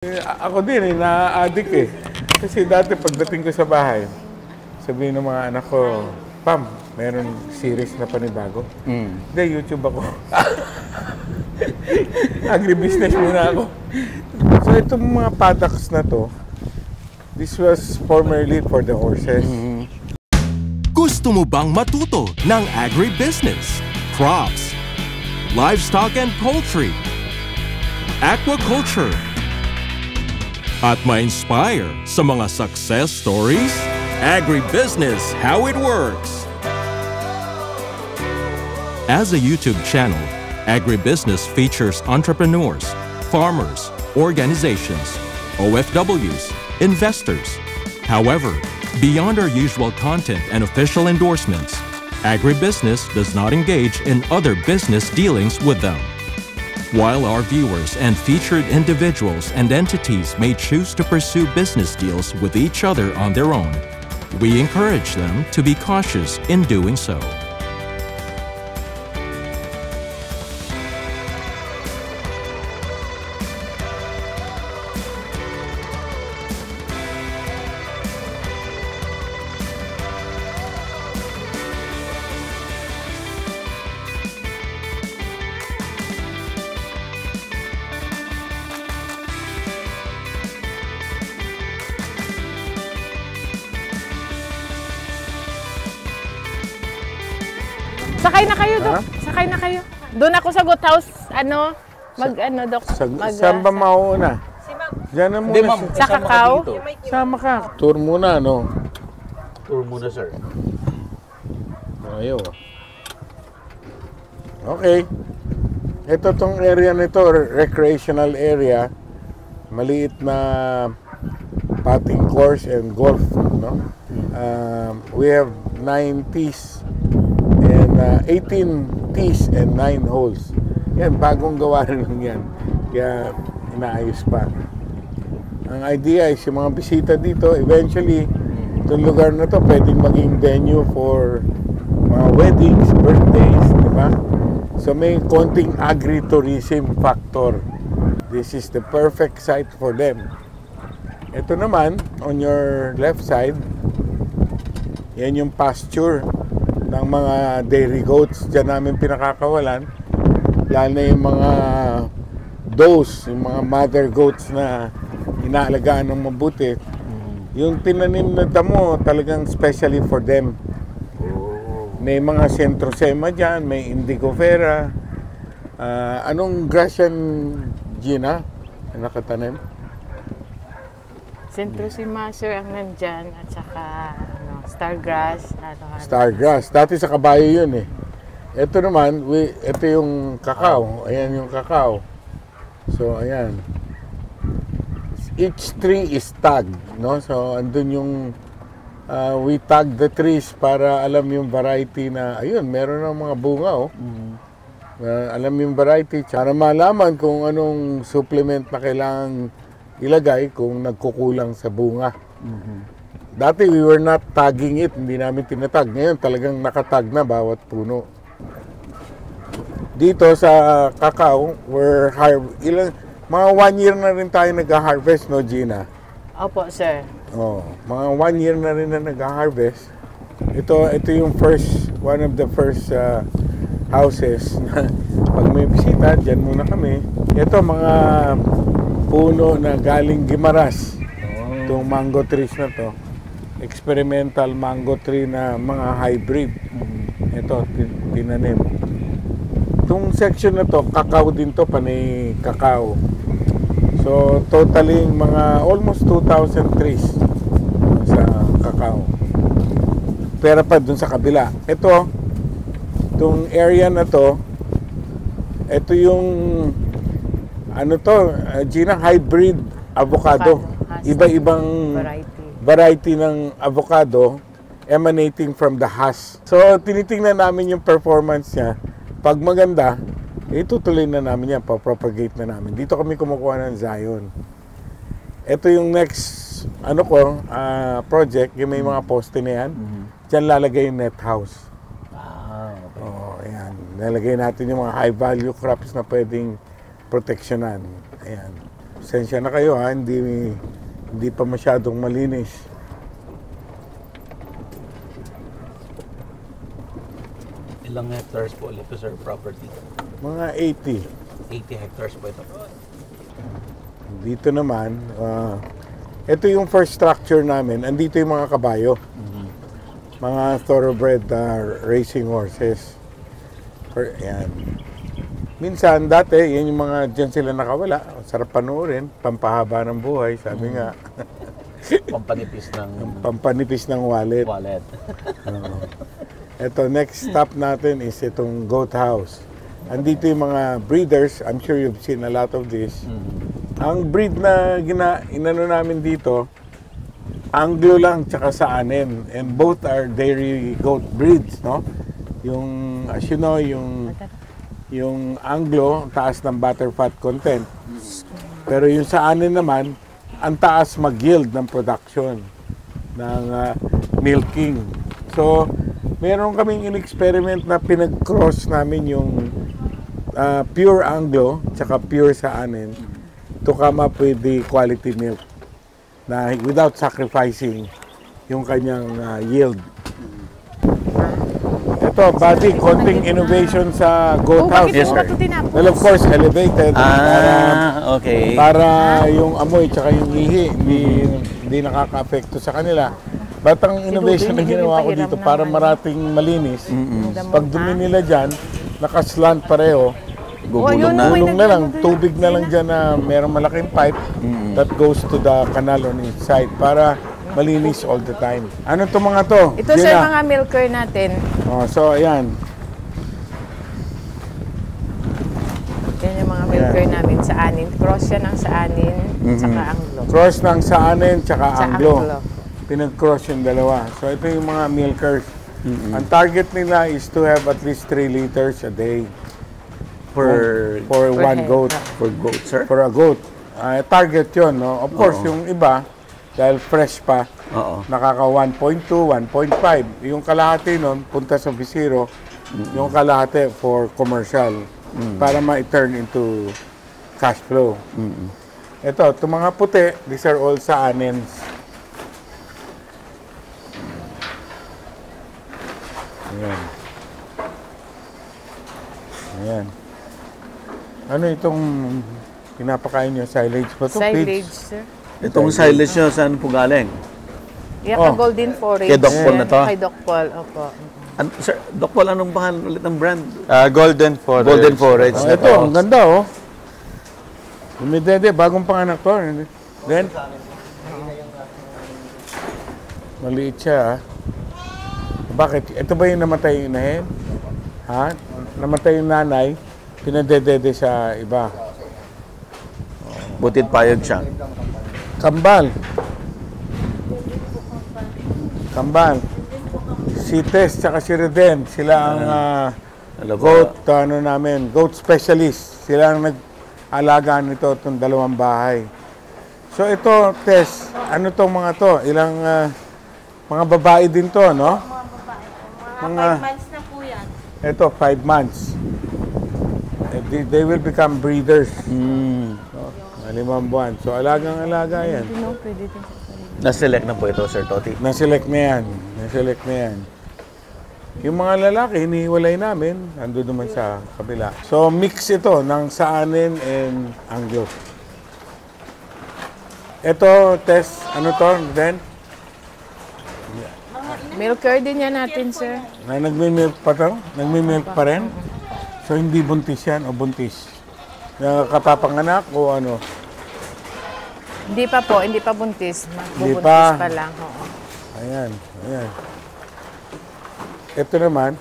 Ako din, na-addict eh. Kasi dati pagdating ko sa bahay, sabihin ng mga anak ko, Pam, meron series na panibago. Hindi, YouTube ako. Agribusiness muna ako. So itong mga paddocks na to, this was formerly for the horses. Gusto mo bang matuto ng agribusiness, crops, livestock and poultry, aquaculture, at ma-inspire sa mga success stories? Agribusiness, how it works! As a YouTube channel, Agribusiness features entrepreneurs, farmers, organizations, OFWs, investors. However, beyond our usual content and official endorsements, Agribusiness does not engage in other business dealings with them. While our viewers and featured individuals and entities may choose to pursue business deals with each other on their own, we encourage them to be cautious in doing so. Sakay na kayo, Dok. Sakay na kayo. Doon ako sa goat house, Dok. Saan ba mauna? Diyan na muna. Hindi, ma'am. Sa Kakao. Sama ka. Tour muna, no? Tour muna, sir. Ayaw. Okay. Ito tong area nito, recreational area. Maliit na putting course and golf, no? We have 9 tees and 18 tees and 9 holes. Yan, bagong gawa rin lang yan. Kaya inaayos pa. Ang idea is yung mga bisita dito, eventually, itong lugar na to pwedeng maging venue for mga weddings, birthdays, di ba? So may konting agritourism factor. This is the perfect site for them. Ito naman, on your left side, yan yung pasture ng mga dairy goats. Diyan namin pinakakawalan. Lalo na yung mga does, yung mga mother goats na inaalagaan ng mabuti. Yung tinanim na damo, talagang specially for them. May mga centrosema dyan, may indigo vera. Anong grass yan, Gina, na nakatanim? Centrosema, sir, ang nandyan. At saka, stargrass. Stargrass. Dati sa kabayo yun eh. Ito naman, ito yung kakao. Ayan yung kakao. So, ayan. Each tree is tagged, no? So, andun yung we tag the trees para alam yung variety na, ayun, meron ng mga bunga, oh. Alam yung variety, para malaman kung anong supplement na kailangang ilagay kung nagkukulang sa bunga. Dati we were not tagging it, hindi namin tinatag. Ngayon talagang nakatag na bawat puno. Dito sa kakao, mga 1 year na rin tayo nag-harvest, no, Gina? Opo, sir. Oh, mga 1 year na rin na nag-harvest. Ito yung one of the first houses na pag may bisita, dyan muna kami. Ito mga puno na galing Guimaras. Itong mango trees na to. Experimental mango tree na mga hybrid. Ito, tinanim. Itong section na to, kakao din to, panay kakao. So, totaling mga almost 2,000 trees sa kakao. Pero pa dun sa kabila. Ito, itong area na to, ito yung Gina, hybrid avocado. Iba-ibang variety ng avocado emanating from the Hass. So, tinitingnan namin yung performance niya. Pag maganda, itutuloy na namin yan, papropagate na namin. Dito kami kumukuha ng Zion. Ito yung next, project, yung may mga poste na yan. Diyan lalagay yung net house. Okay. Oh, ayan. Lalagay natin yung mga high value crops na pwedeng proteksyonan. Ayan. Pasensya na kayo ha, hindi pa masyadong malinis. Ilang hectares po ulit ito, sir, property? Mga 80 hectares po ito. Dito naman, ito yung first structure namin. Andito yung mga kabayo. Mga thoroughbred racing horses. Yan. Minsan, dati, yan yung mga dyan sila nakawala. Sarap panoorin. Pampahaba ng buhay, sabi nga. Pampanipis ng wallet. wallet. Ito, next stop natin is itong goat house. Andito yung mga breeders. I'm sure you've seen a lot of this. Ang breed na inano namin dito, Anglo lang tsaka sa Anen. And both are dairy goat breeds, no? Yung, as you know, yung Anglo, taas ng butterfat content. Pero yung sa Anen naman, ang taas mag-yield ng production ng milking. So, meron kaming in-experiment na pinag-cross namin yung pure Anglo tsaka pure sa Anen to come up with the quality milk na without sacrificing yung kanyang yield. Ito, buddy, konting innovation sa goat house. Bakit no? mo ito tinapos? Well, of course, elevated. Okay. Para yung amoy tsaka yung ihi, hindi nakaka-apekto sa kanila. But ang innovation na ginawa ko dito, para marating malinis, pag dumi nila dyan, nakaslant pareho, Gugulong na. gulong na lang, tubig na lang dyan na mayroong malaking pipe that goes to the canal on each side para malinis all the time. Ano to mga to? Ito sir, mga milker natin. Oh, so, ayan. Yan yung mga milker namin sa Anin. Cross yan ng sa Anin, saka Anglo. Cross ng sa Anen tsaka Sa Anglo. Anglo. Pinag-cross yung dalawa. So, ito yung mga milkers. Ang target nila is to have at least 3 liters a day Per one head. goat. for goat, sir? For a goat. Target yun, no? Of course, yung iba, dahil fresh pa, Oo. nakaka 1.2, 1.5. Yung kalahati nun, punta sa Visiro, yung kalahati for commercial, para ma-turn into cash flow. Ito, itong mga puti, these are all sa Anens. Ayan. Ayan. Ano itong pinapakain nyo? Silage ba ito? Silage, sir. Itong silage nyo, saan po galing? Yan Oh. ka golden forage. Kay Doc Paul na to? Kay Doc Paul, opo. Sir, Doc Paul, anong pangalan ulit ng brand? Golden Forage. Golden Forage. Ito, ang ganda oh. Umidede, bagong panganak to. Then, maliit siya ah. Bakit? Ito ba yung namatay yung inahin? Ha? Namatay yung nanay, pinadedede sa iba. Butid payag siya. Kambal. Kambal. Si Tess tsaka si Reden, sila ang goat, goat specialist. Sila ang nag-alaga nito itong dalawang bahay. So ito, Tess, ano tong mga to? Ilang mga babae din to, no? Mga 5 months na po yan. Ito, 5 months. They will become breeders. No? 5 buwan. So alagang-alaga yan. No, pwede din. Na-select na po ito, Sir Toti. Na-select na yan. Na-select na yan. Yung mga lalaki, hinihiwalay namin. Ando naman sa kabila. So, mix ito ng Saanen and Anglo. Ito, Tess, ano to? Then, Milker din yan natin, sir. na nagmi-milk pa to? Nagmi-milk pa rin? So, hindi buntis yan o buntis? Nakakapanganak o ano? Hindi pa po, hindi pa buntis. Hindi Bubuntis pa. pa lang. Oo. Ayan, ayan. Ito naman,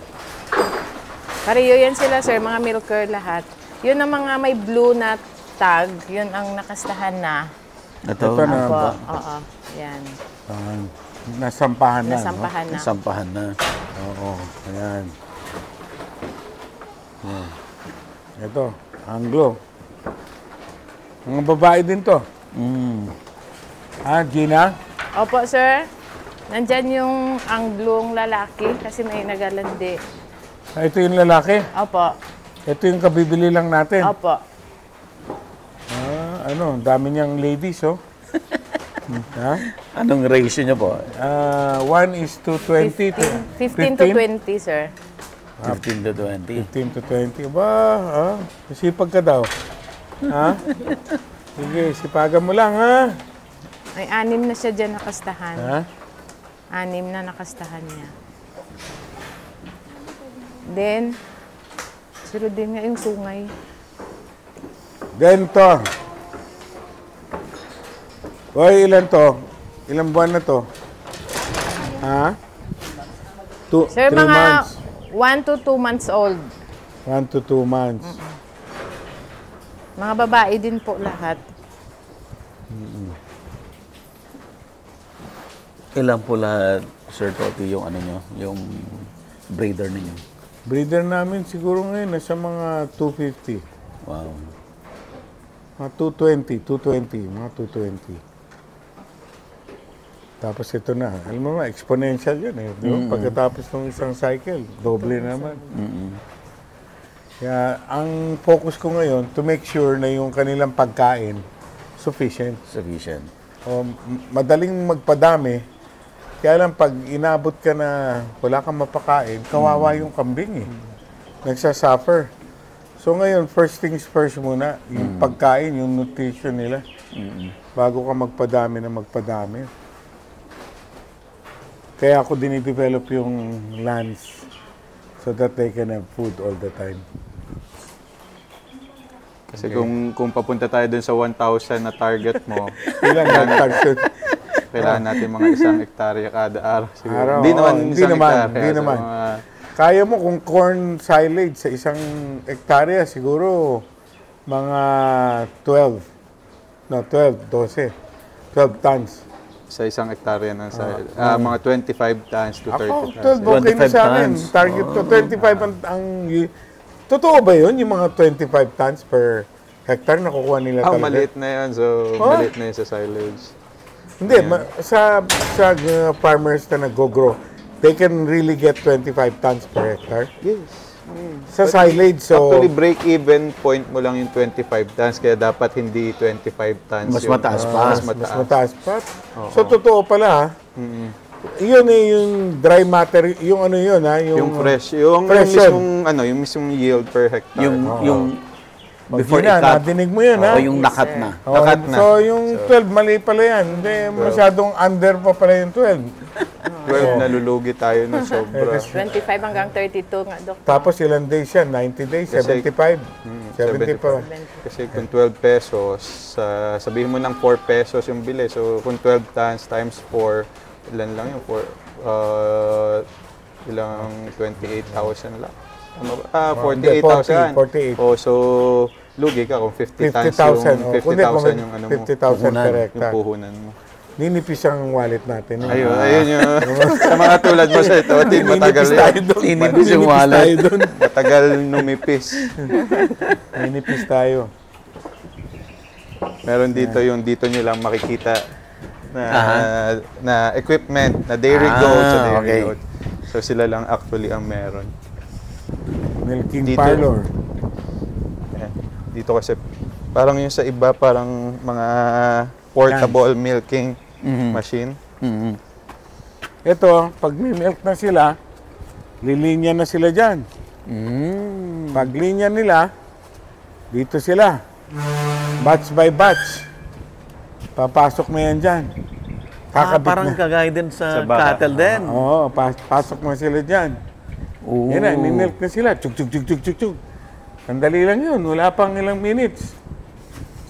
Pareho yan sila, sir. Mga milker lahat. Yun ang mga may blue na tag. Yun ang nakastahan na. Ito, Ito na. Opo, ba? oo. Yan. nasampahan na. Nasampahan na. sampahan na. No? Oo, ayan. Ayan. Ito, Anglo. Mga babae din to. Gina? Opo, sir. Nandyan yung Anglong lalaki kasi may nagalandi. Ito yung lalaki. Opo. Ito yung kabibili lang natin. Opo. Ano, dami niyang ladies, oh. Ha? Anong ratio niyo po? 1:20 to 15 to 20, sir. 15 to 20. 15 to 20. Ba, sipag ka daw. Ha? Sige, sipagan mo lang, ha? Ay, 6 na siya dyan nakastahan. Ha? 6 na nakastahan niya. Then, sunod din nga yung sungay. Then to. Hoy, ilan to? Ilang buwan na to? Ha? Sir, 3 mga months. 1 to 2 months old. 1 to 2 months. Mga babae din po lahat. Ilan po lahat, Sir Toti, yung ano nyo, yung breeder ninyo? Breeder namin siguro ngayon nasa mga 250. Wow. Mga 220, mga 220. Tapos ito na, alam mo ba, exponential yun eh. Di ba? Pagkatapos ng isang cycle, doble na naman. Kaya ang focus ko ngayon, to make sure na yung kanilang pagkain, sufficient. Sufficient. O, madaling magpadami, kaya lang pag inabot ka na wala kang mapakain, kawawa yung kambing eh. Nagsasuffer. So ngayon, first things first muna, yung pagkain, yung nutrition nila. Bago ka magpadami na magpadami. Kaya ako dinidevelop yung lands so that they can have food all the time. Kasi kung papunta tayo dun sa 1,000 na target mo, Ilan ang target? kailangan natin mga 1 hektarya kada araw. Siguro. Araw, Hindi naman oo, isang hindi naman, hektarya. hindi So, naman. mga- Kaya mo kung corn silage sa isang hektarya, siguro mga 12. No, 12 tons. sa isang hektarya ng mga 25 tons to 30 Ako, tons. 12 okay na 25 sa akin. tons. Target ko, 25 totoo ba yun, yung mga 25 tons per hectare nakukuha nila talaga? Maliit na yun. So, maliit na yun sa silage. Hindi, sa farmers na nag-grow, they can really get 25 tons per hectare. Yes. Sa silage, so... Actually, break-even point mo lang yung 25 tons, kaya dapat hindi 25 tons. Mas mataas pa. Mas mataas pa. So, totoo pala, ha? Yun eh, yung dry matter, yung ano yun, ha? Yung fresh. Yung fresh mismong, yung mismong yield per hectare. Yung before Before ikat, nadinig mo yun, ha? o yung nakat na. Oh, Nakat na. So, yung 12, mali pala yan. Hindi, masyadong under pa pala yung 12. 12, nalulugi tayo na sobra. 25 hanggang 32 nga, Dok. Tapos ilang days yan? 90 days? 75? 70 pa. Kasi kung 12 pesos, sabihin mo ng 4 pesos yung bili. So, kung 12 tons times 4, ilan lang yung 4? Ilang 28,000 lang. 48,000. 48. Oh, so, lugi ka kung 50 tons 50,000. yung 50,000 yung ano mo. 50,000 per Yung hectare. puhunan mo. Ninipis ang wallet natin. Ayun yung sa mga tulad mo sa ito, matagal Ninipis tayo yan. doon. Ninipis yung wallet. tayo doon. Matagal numipis. Ninipis tayo. Meron dito yung dito nyo lang makikita na equipment, na dairy goat sa dairy okay. goat. So sila lang actually ang meron. Milking Dito. parlor. Ayan. Dito kasi parang yung sa iba parang mga portable milking machine. Ito, pag may milk na sila, lilinya na sila dyan. Pag linya nila, dito sila. Batch by batch. Papasok na yan dyan. Kakabit Parang na. kagaya din sa Sa baka. cattle din. Oo, pasok na sila dyan. Oo. Yan na, milk na sila. Chuk, chuk, chuk, chuk, chuk, chuk. Sandali lang yun. Wala pang ilang minutes.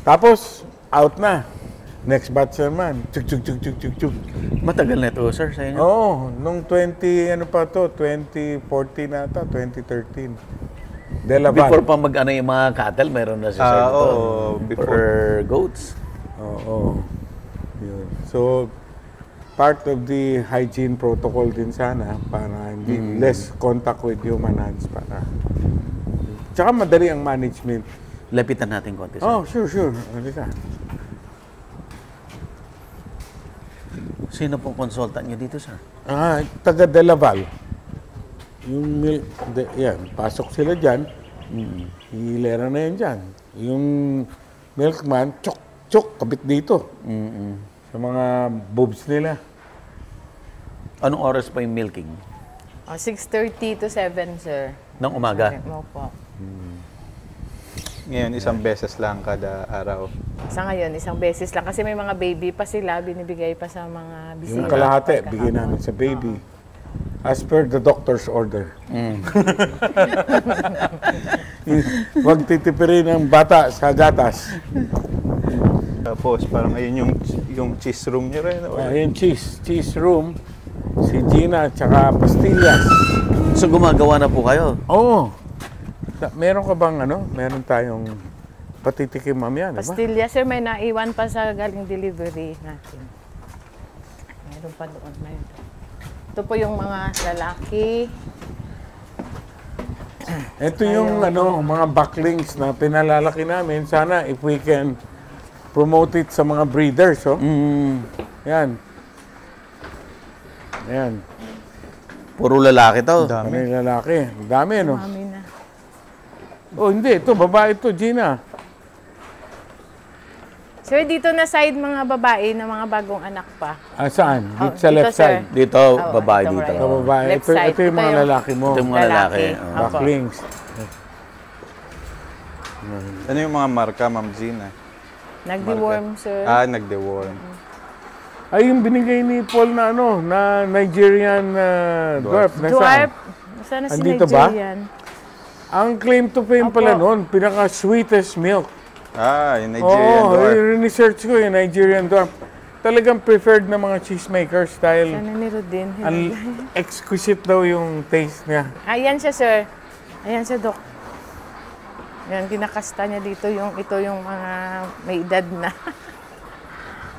Tapos, out na. Next batch naman. Chuk, chuk, chuk, chuk, chuk, chuk. Matagal na ito, sir, sa inyo? Oo, nung 2014 na ata, 2013. De La Val. Before pa mag-ano yung mga cattle, meron na siya sa ito. Oo, before. Or goats. Oo. Yun. So, part of the hygiene protocol din sana para hindi less contact with human hands para. Tsaka madali ang management. Lapitan natin konti, sir. Oh, sure. Ano ka? Sino pong consultant niyo dito, sir? Taga De La Val. Yung yan, pasok sila dyan. Hilera na yan dyan. Yung milkman, chok, choke, kabit dito. Sa mga boobs nila. Anong oras pa yung milking? 6:30 to 7, sir. Ng umaga? Opo. Ngayon, isang beses lang kada araw. Sa ngayon, isang beses lang. Kasi may mga baby pa sila, binibigay pa sa mga bisita. Yung kalahati, bigyan namin sa baby. As per the doctor's order. Huwag titipirin ng bata sa gatas. Tapos, parang ayun yung cheese room niyo rin. Yung cheese room, si Gina at saka pastillas. So gumagawa na po kayo? Oo. Meron ka bang meron tayong patitikim mamaya, di ba? Pastilya, sir, may naiwan pa sa galing delivery natin. Meron pa doon. Ito po yung mga lalaki. Ito yung mga backlinks na pinalalaki namin. Sana if we can promote it sa mga breeders, oh. Yan. Yan. Puro lalaki to. Dami lalaki. Dami, no? Mami na. Oh, hindi. Ito, babae ito, Gina. Sir, dito na side mga babae na mga bagong anak pa. Saan? Dito sa dito, left sir. side. Dito, babae ito, dito. right. Sa babae. Left Ito, side. ito yung mga Ito yung lalaki mo. Ito yung mga lalaki. Lalaki. Oh. Backlinks. Ano yung mga marka, Ma'am Gina? Nagdi-worm, sir. Nagde-worm. Ay, yung binigay ni Paul na na Nigerian dwarf. Nasaan? Dwarf. Sana si Andito ba? Nigerian. Ang claim to fame pala noon, pinaka-sweetest milk. Yung Nigerian dwarf. Research ko yung Nigerian dwarf. Talagang preferred na mga cheesemakers dahil Sana ni Rodin. exquisite daw yung taste niya. Ayan siya, sir. Ayan siya, Dok. Yan, kinakasta niya dito ito yung mga may edad na.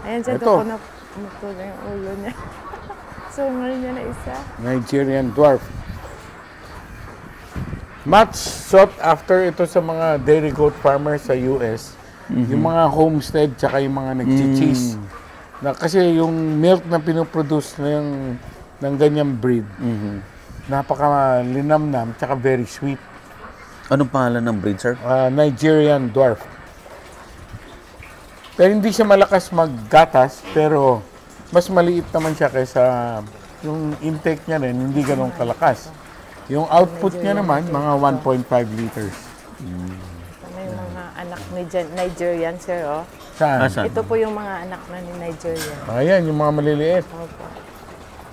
Ayan siya, Ito. Dok. Ito na yung ulo niya. Sungal niya na isa. Nigerian dwarf. Much sought after ito sa mga dairy goat farmers sa US. Yung mga homestead tsaka yung mga nag-cheese. Kasi yung milk na pinoproduce ng ganyang breed, napaka-linamnam tsaka very sweet. Anong pangalan ng breed, sir? Nigerian dwarf. Pero hindi siya malakas maggatas, pero mas maliit naman siya kaysa yung intake niya rin, hindi ganun kalakas. Yung output niya naman, mga 1.5 liters. Ano yung mga anak ni Nigerian, sir, oh. Saan? Saan? Ito po yung mga anak na ni Nigerian. Ayan, yung mga maliliit. Opo.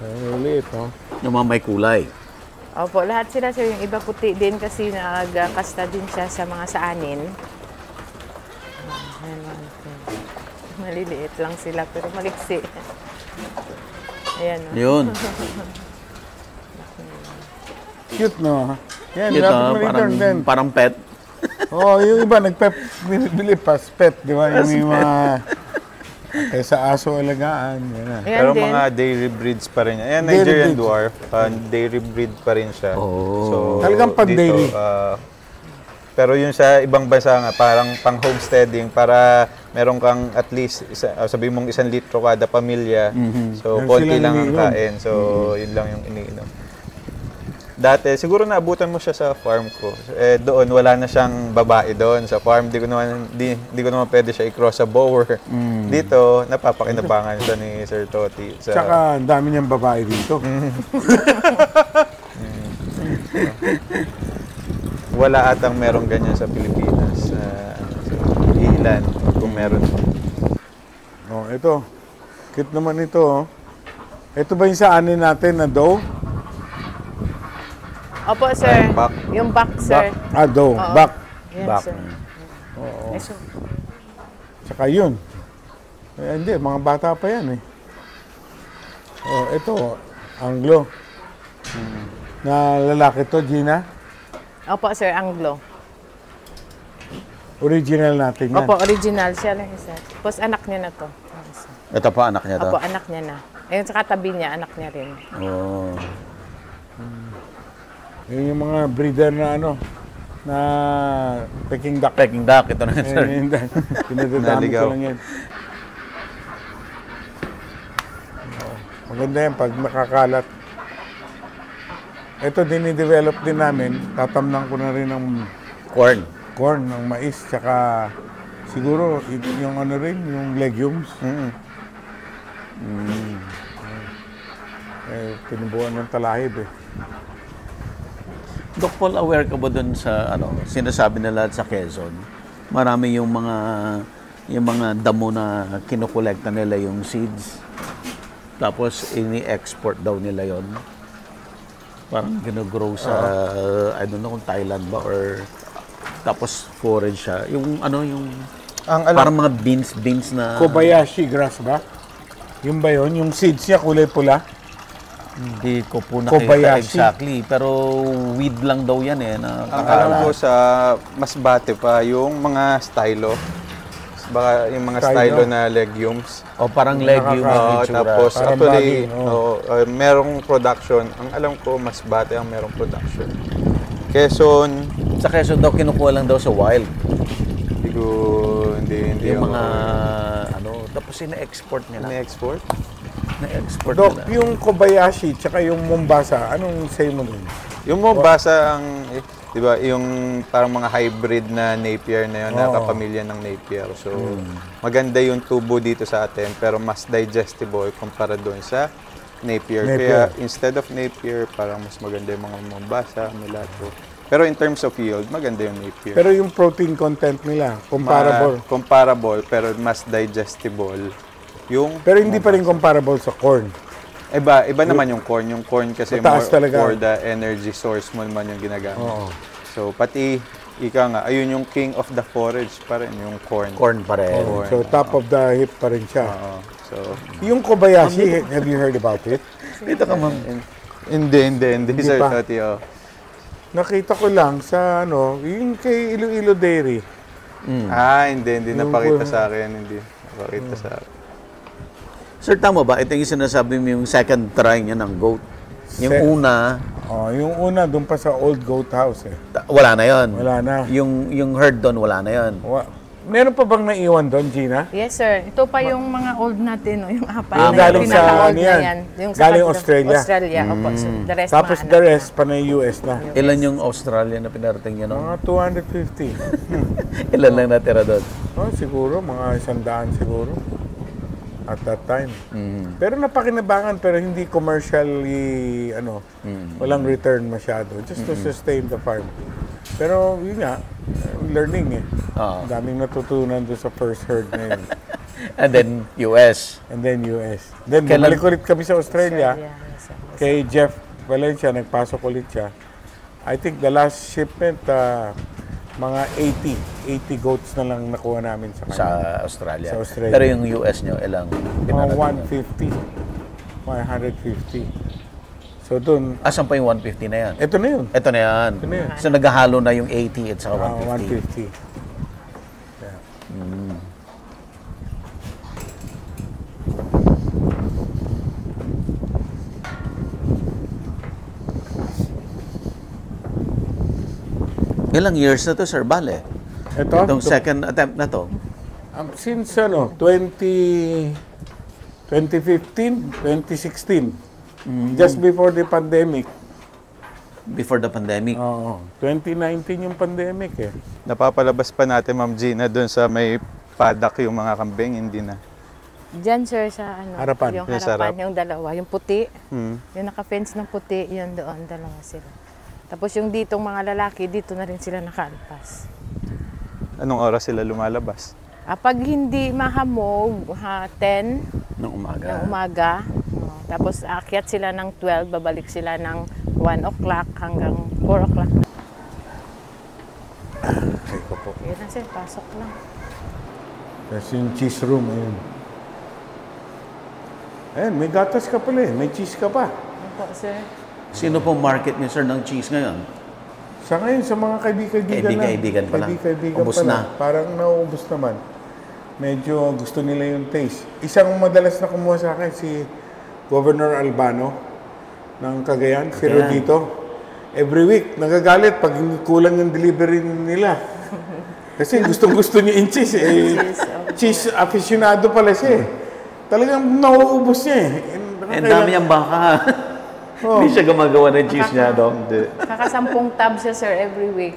Maliliit, oh. Yung mga may kulay. Opo, lahat sila, sir. Yung iba puti din kasi nagkasta din siya sa mga saanin. Ayan, maliliit lang sila, pero maliksi. Ayan, oh. Yun. Cute, no? Yan, Cute, dapat ma-return din. parang pet. Yung iba, bili pa, pet, di ba? Yung mga, kaysa aso alagaan. Yan na. Ayan Pero din. mga dairy breeds pa rin. Ayan, Dairy Nigerian breeds. dwarf. Dairy breed pa rin siya. Oh. Talagang pan-dairy. dito, pero yun sa ibang bansa nga, parang pang-homesteading para meron kang at least, sabi mong 1 litro kada pamilya. So, Yan konti silang lang ang iniinom. kain. So, yun lang yung iniinom. Dati, siguro naabutan mo siya sa farm ko. Doon, wala na siyang babae doon sa farm. Di ko naman pwede siya i-cross sa bower. Dito, napapakinabangan siya ni Sir Toti. Tsaka, ang dami niyang babae dito. Wala atang merong ganyan sa Pilipinas. Ilan, kung meron. Oh, ito. Cute naman ito, oh. Ito ba yung sa anin natin na dough? Opo, sir. Back. Yung back, sir. Dough. Oo. Back. Yan, Back. sir. Oo. Ay, so, Tsaka yun. Hindi, mga bata pa yan eh. Oh, ito, Anglo. Na lalaki to, Gina. opo, sir, Anglo. Original natin yan. Opo, original siya lang isa. Tapos anak niya na to. Ito pa, anak niya to. Opo, anak niya na. Ayun, sa katabi niya, anak niya rin. Oh. Yun yung mga breeder na na Peking duck. Peking duck, ito na, sir. Pinadadami Naligaw. ko lang yan. Maganda yan pag nakakalat. Ito, dinidevelop din namin. Tatamnan ko na rin ng Corn. corn, ng mais, tsaka Siguro, yung ano rin, yung legumes. Tinubuan ng talahib eh. Doc Paul, aware ka ba dun sa sinasabi nila sa Quezon? Marami yung mga damo na kinukolekta nila yung seeds. Tapos ini-export daw nila yon. Parang ginogrow sa I don't know kung Thailand ba or tapos foreign siya. Yung parang mga beans na Kobayashi grass ba? Yung ba yun? Yung seeds niya kulay pula? hindi ko po nakita Kobayashi. exactly. Pero weed lang daw yan eh. Ang alam ko sa Masbate pa, yung mga stylo. Baka yung mga stylo na legumes. O parang legume. Oo, tapos Parang actually, baging, merong production. Ang alam ko, Masbate ang merong production. Quezon, Sa Quezon daw kinukuha lang daw sa wild. hindi Yung mga tapos ina-export nila. na-export. Na-export Doc, nila. yung Kobayashi tsaka yung Mombasa, anong say mo dun? Yung Mombasa ang, di ba, yung parang mga hybrid na Napier na yun, na kapamilya ng Napier. So, maganda yung tubo dito sa atin, pero mas digestible kumpara doon sa Napier. Kaya instead of Napier, parang mas maganda yung mga Mombasa, Mulato. Pero in terms of yield, maganda yung Napier. Pero yung protein content nila, comparable. Comparable, pero mas digestible. Pero hindi pa rin comparable sa corn. Iba naman yung corn. Yung corn kasi Mataas more talaga. for the energy source mo naman yung ginagamit. So, pati, ayun yung king of the forage pa rin, yung corn. Corn pa rin. So top of the hip pa rin siya. So, Yung Kobayashi, have you heard about it? Dito ka ma'am. hindi, Sir pa. Toti. Nakita ko lang sa yung kay Iloilo Dairy. Hindi napakita sa akin. Hindi napakita sa akin. Sir, tama ba? Ito yung sinasabi mo yung second try niya ng goat. Yung una, Yung una doon pa sa Old Goat House eh. wala na yon. Wala na. Yung herd doon, wala na yon. Meron pa bang naiwan doon, Gina? Yes, sir. Ito pa yung mga old natin, no? Yung apat Yung na galing sa pinaka-old ano na yan? Yung Galing sa Australia. Australia, opo. So, the rest Tapos mga the anak rest, panay US na. Ilan yung Australia na pinarating niya no? Mga 250. Ilan lang natira doon? Siguro, mga 100 siguro. At that time. Pero napakinabangan, pero hindi commercially, walang return masyado. Just to sustain the farm. Pero yun nga, learning eh. Ang daming natutunan doon sa first herd na yun. And then US. And then US. Then bumalik ulit kami sa Australia. Kay Jeff Valencia, nagpasok ulit siya. I think the last shipment, mga 80 goats na lang nakuha namin sa kanya. Sa Australia. Sa Australia. Pero yung US nyo, ilang Mga pinarating? 150. So doon, Asan pa yung 150 na yan? ito na yun. Ito na yan. Ito na yan. So naghahalo na yung 80 at saka 150. 150. Yeah. Ilang years na to, Sir Bale? Itong second attempt na to? Since 2015, 2016. Just before the pandemic. Before the pandemic? Oo. 2019 yung pandemic eh. Napapalabas pa natin, Ma'am Gina, doon sa may paddock yung mga kambing, hindi na. Diyan, sir, sa Harapan. yung Yung harapan, sarap. yung dalawa. Yung puti, yung naka-fence ng puti, yun doon, dalawa sila. Tapos yung ditong mga lalaki, dito na rin sila nakaalpas. Anong oras sila lumalabas? Pag hindi mahamog, 10 Ng umaga. ng umaga, tapos aakyat sila ng 12, babalik sila ng 1 o'clock hanggang 4 o'clock. Ay ko po. Yun na sir, pasok lang. Tapos yung cheese room, ayun. Ayun, may gatas ka pala eh. May cheese ka pa. Ano po, sir? Sino pong market niyo, Sir, ng cheese ngayon? Sa ngayon, sa mga kaibigan na. Kaibigan pa lang. Kaibigan Ubus pa lang. na. Parang nauubos naman. Medyo gusto nila yung taste. Isang madalas na kumuha sa akin, si Governor Albano ng Cagayan, si Rodito. Every week, nagagalit pag kulang yung delivery nila. Kasi gustong-gusto niya yung cheese. Cheese aficionado pala siya eh. Talagang nauubos niya eh. Ang dami niyang baka. Hindi siya gumagawa ng cheese niya, Dong. Kakasampung tab siya, sir, every week.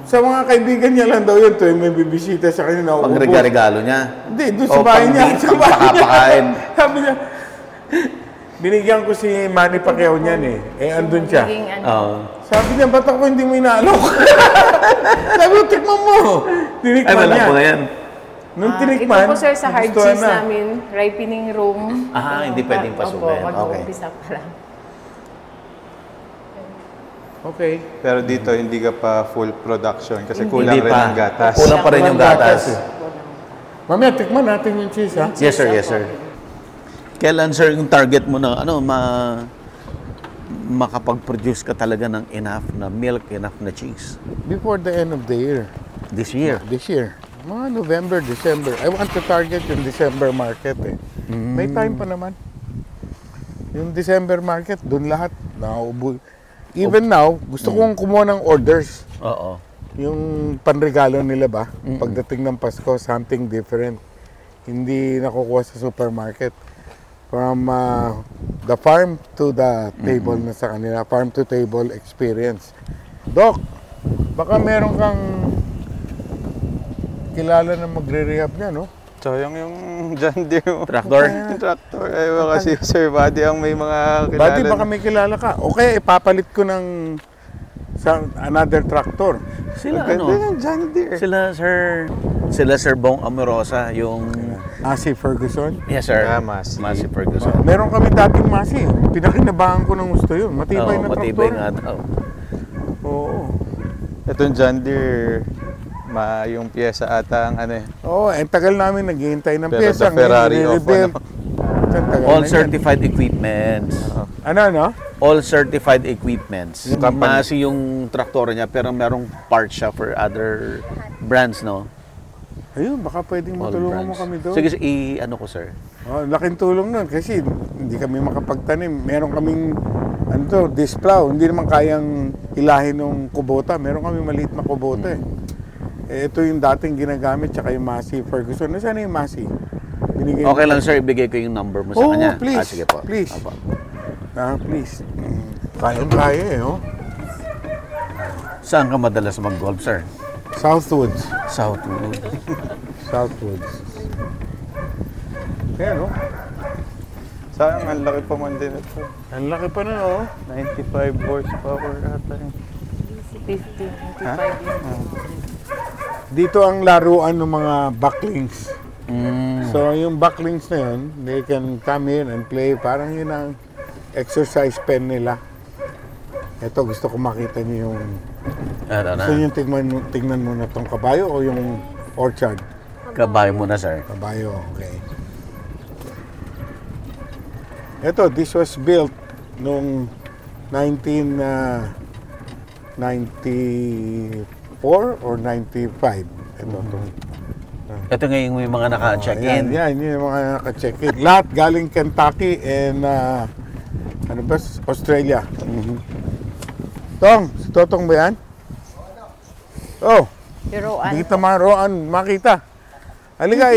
Sa mga kaibigan niya lang daw yun, tuwing may bibisita sa kanya, Pag nauubos. regalo niya. Hindi, doon sa bahay niya. Sa bahay niya. Pagpapakain. Sabi niya, binigyan ko si Manny Pacquiao niyan eh. Eh, andun siya. Naging ano. Oo. Sabi niya, ba't ako hindi mo inaalok? Sabi ko, tikman mo. Ay, Tinikman wala niya. po na yan. Nung Ito tinikman, po sir sa hard nagustuhan cheese na. namin, ripening room. Hindi pwedeng pasukin. Opo, mag-uumpisa pa lang. Okay. Pero dito, hindi ka pa full production kasi Hindi kulang rin pa. ang gatas. Kulang pa rin yung gatas. Mamaya, tikman natin yung cheese, ha? Yes, sir. Yes, sir. Kailan, sir, yung target mo na, makapag-produce ka talaga ng enough na milk, enough na cheese? Before the end of the year. This year. This year. Mga November, December. I want to target yung December market, eh. May time pa naman. Yung December market, dun lahat nauubo. Even now, gusto kong kumuha ng orders. Oo. Yung panregalo nila ba, pagdating ng Pasko, something different. Hindi nakukuha sa supermarket. From the farm to the table na sa kanila, farm to table experience. Doc, baka meron kang kilala na magre-rehab niya, no? Sayang yung John Deere. Tractor? Yung tractor. Ay, kasi Sir Buddy ang may mga kilala. Buddy, baka may kilala ka. Okay, ipapalit ko ng sa another tractor. Sila, Ganda ano? ng John Deere. Sila, Sir Bong Amorosa, yung... Masi Ferguson. Yes, sir. Ah, Masi. Masi Ferguson. Meron kami dating Masi. Pinakinabahan ko ng gusto yun. Matibay na matibay traktor. nga daw. Oo. Itong John Deere, yung pyesa ata ang ano eh. Oo, ang tagal namin naghihintay ng Pero pyesa. the Ferrari of rebuild. All certified equipments. Ano? All certified equipments. Yung company. Masi yung traktor niya, pero merong parts siya for other brands, no? Ayun, baka pwedeng All matulungan mo brands. kami doon. Sige, ano ko, sir? Oh, laking tulong nun kasi hindi kami makapagtanim. Meron kaming disc plow. Hindi naman kayang hilahin ng kubota. Meron kami maliit na kubota eh. Ito yung dating ginagamit tsaka yung Masi Ferguson. Nasaan yung Masi? Binigay Okay lang, sir. Ibigay ko yung number mo sa Oo, kanya. please. Sige po. Please. Apo. Please. Kaya eh, oh. Saan ka madalas mag-golf, sir? Southwoods. Southwood. Southwoods. Ayan, oh. Sayang, ang laki pa man din ito. Ang laki pa na, oh. 95 horsepower ata yun. 50, 55 Ha? yun. Dito ang laruan ng mga backlinks. Mm. So, yung backlinks na yun, they can come in and play. Parang yun ang exercise pen nila. Ito, gusto ko makita niyo yung... Ano na? So, yung tingnan mo na tong kabayo o yung orchard? Kabayo mo na, sir. Kabayo, okay. Ito, this was built noong 1994 or 95. Ito, Ito ngayon may mga naka-check-in. Yan, yung mga naka-check-in. Lahat galing Kentucky and Australia. Tong, si Totong ba yan? Oh, Pero hindi kita makita. Halika,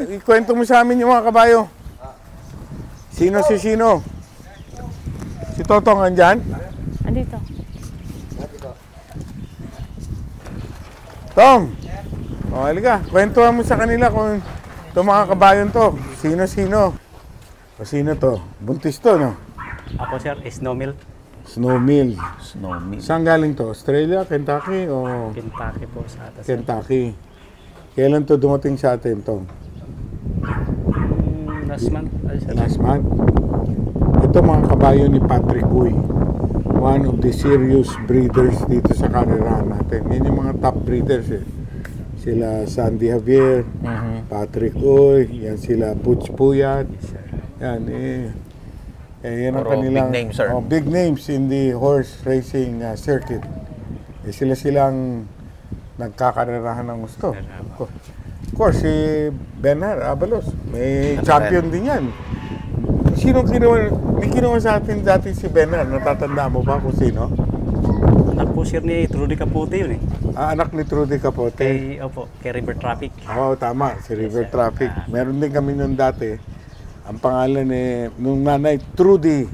ikwento mo sa amin yung mga kabayo. Sino? Si Totong andyan? andito. Tong! O, halika, kwentuhan mo sa kanila kung itong mga kabayon to. Sino? O, sino to? Buntis to, no? Ako sir, snowmill. Snowmill. Snowmill. Saan galing to? Australia, Kentucky, o Kentucky po sa atas. Kentucky? Kailan to dumating sa atin, Tong? Last month. Ay, sir. Last month. Ito mga kabayo ni Patrick Uy. One of the serious breeders dito sa karerahan natin. Yan yung mga top breeders eh. Sila Sandy Javier, Patrick Uy, yan sila Butch Puyat. Yan yan ang Puro kanilang big names, sir. big names in the horse racing circuit. Sila-silang nagkakarerahan ng gusto. Of course, si Benhar Abalos, may champion din yan. May kinuha sa atin dati si Benhar, natatanda mo ba kung sino? Anak po sir ni Trudy Capote yun eh. Anak ni Trudy Capote. Kay River Traffic. Oo, tama, si River Traffic. Meron din kami nun dati. Ang pangalan nung nanay, Trudy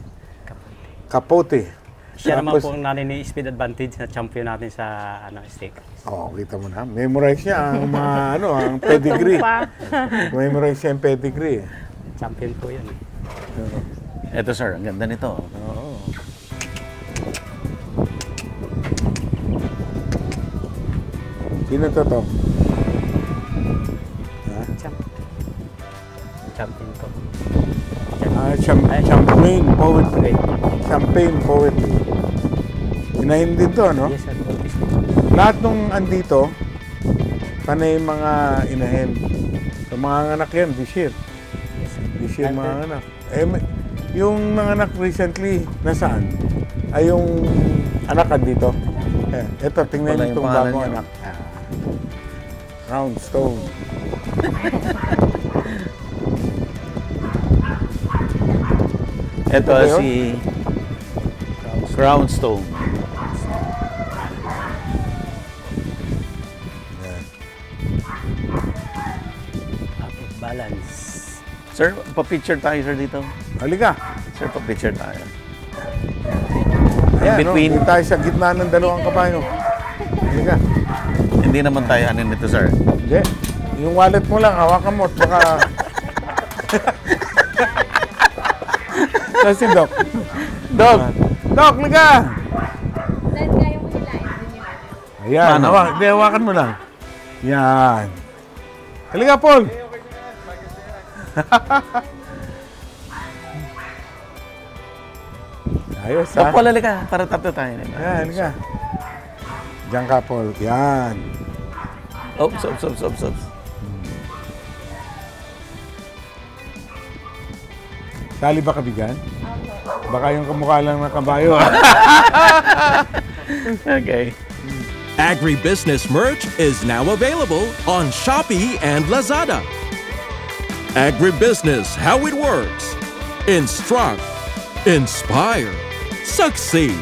Capote. Siya naman Tapos- po ang nanay ni Speed Advantage na champion natin sa stick. Oh, kita mo na. Memorize niya ang mga, ang pedigree. Pa. Memorize niya ang pedigree. Champion po yan. Ito sir, ang ganda nito. Oo. Sino to? Champion po. Champagne poetry. Champagne poetry. Inahin din to, no? Yes, sir. Lahat nung andito, panay mga inahin. Sa mga anak yan, this year. This year mga anak. Yung mga anak recently, nasaan? Ay, yung anak andito. Ito, tingnan Wala niyo yung itong pangalan bagong niya. anak. Round stone. Ito ba yun? si Crownstone. Okay, balance. Sir, pa-picture tayo sir dito. Halika. Sir, pa-picture tayo. Ayan, between- no? Dito tayo sa gitna ng dalawang kabayo. Halika. Hindi naman tayo ano nito sir. Hindi. Yung wallet mo lang, hawakan mo. At baka... Kasi Doc. Doc! Doc, halika! Dahil kaya mo hilain din yun. Ayan, Mano? hindi, hawakan mo lang. Yan. Halika, Paul! Ayos, ha? Paul, halika. Para tatlo tayo. Yan, halika. Diyan ka, Paul. Yan. Oops, oops, oops, oops, oops. Tali ba kabigan? Baka yung kamukha lang ng kabayo, ha? Okay. Agribusiness merch is now available on Shopee and Lazada. Agribusiness, how it works. Instruct, inspire, succeed.